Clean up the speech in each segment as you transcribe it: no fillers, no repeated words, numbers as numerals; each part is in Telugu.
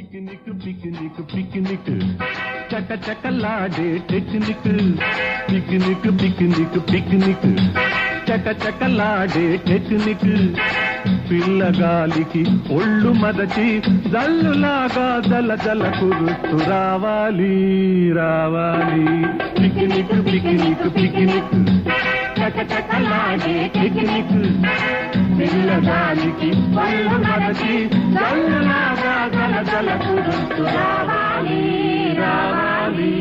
పిక్నిక్ పిక్నిక్ పిక్నిక్ చక చకలాడే టెక్నిక్ పిక్నిక్ పిక్నిక్ పిక్నిక్ చక చకలాడే టెక్నిక్ పిల్లగాలికి ఒళ్ళు మదచి జల్లులాగా జల జల కురుస్తూ రావాలి రావాలి పిక్నిక్ పిక్నిక్ పిక్నిక్ చక చకలాడే టెక్నిక్ పిల్లగాలికి ఒళ్ళు మదచి జల్లులాగా జల జల కురుస్తూ రావాలి రావాలి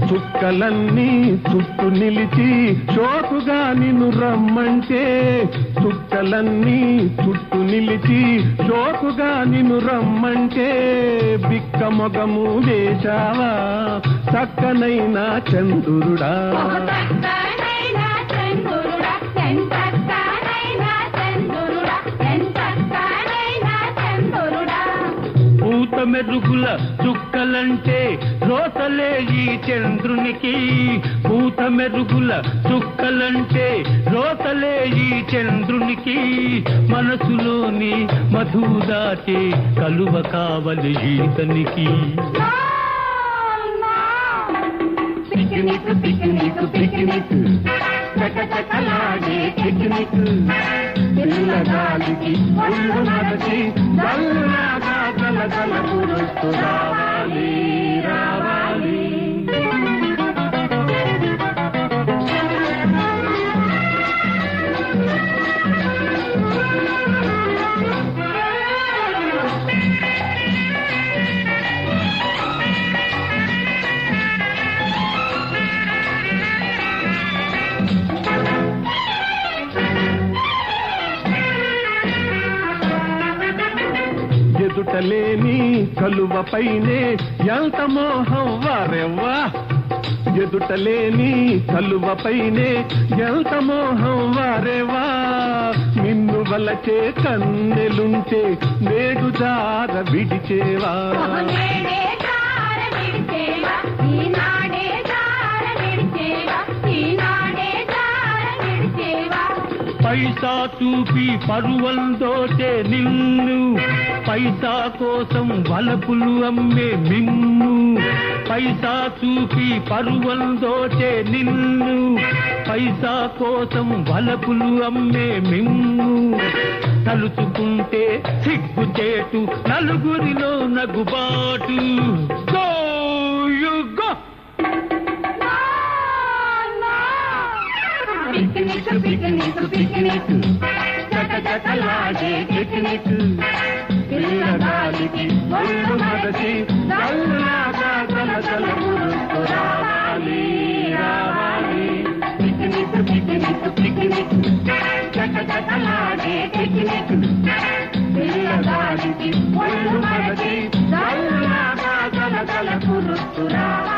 చుక్కలన్నీ చుట్టూ నిలిచి చోటుగా నిన్ను రమ్మంటే చుక్కలన్నీ చుట్టూ నిలిచి చోటుగా నిన్ను రమ్మంటే బిక్క మొగము వేశావా చక్కనైన చంద్రుడా పూత మెరుగుల చుక్కలంటే రోసలే ఈ చంద్రునికి పూత మెరుగుల చుక్కలంటే రోసలే ఈ చంద్రునికి మనసులోని మధువు దాటే కలువ కావలి ఈతనికి పిక్నిక్ పిక్నిక్ పిక్నిక్ చక చకలాడే పిక్నిక్ పిల్లగాలికి ఒళ్ళు మదచి జల్లులాగా జల జల కురుస్తూ రావాలి రావాలి ఎదుటలేని కలువపైనే ఎంత మోహం వారెవ్వా ఎదుటలేని కలువపైనే ఎంత మోహం వారెవా నిన్ను వలచే కన్నెలుంటే నేడు జార విడిచేవా పైసా చూపి పరువం దోచే నిన్ను పైసా కోసం వలపులు అమ్మే మిన్ను పైసా చూపి పరువం దోచే నిన్ను పైసా కోసం వలపులు అమ్మే మిన్ను తలుచుకుంటే సిగ్గుచేటు నలుగురిలో నగుబాటు go you go picnic picnic picnic చక చకలాడే పిక్నిక్ పిల్లగాలికి ఒళ్ళు మదచి జల్లులాగా జల జల కురుస్తూ రావాలి రావాలి పిక్నిక్ పిక్నిక్ పిక్నిక్ చక చకలాడే పిక్నిక్ పిల్లగాలికి ఒళ్ళు మదచి జల్లులాగా జల జల కురుస్తూ రావాలి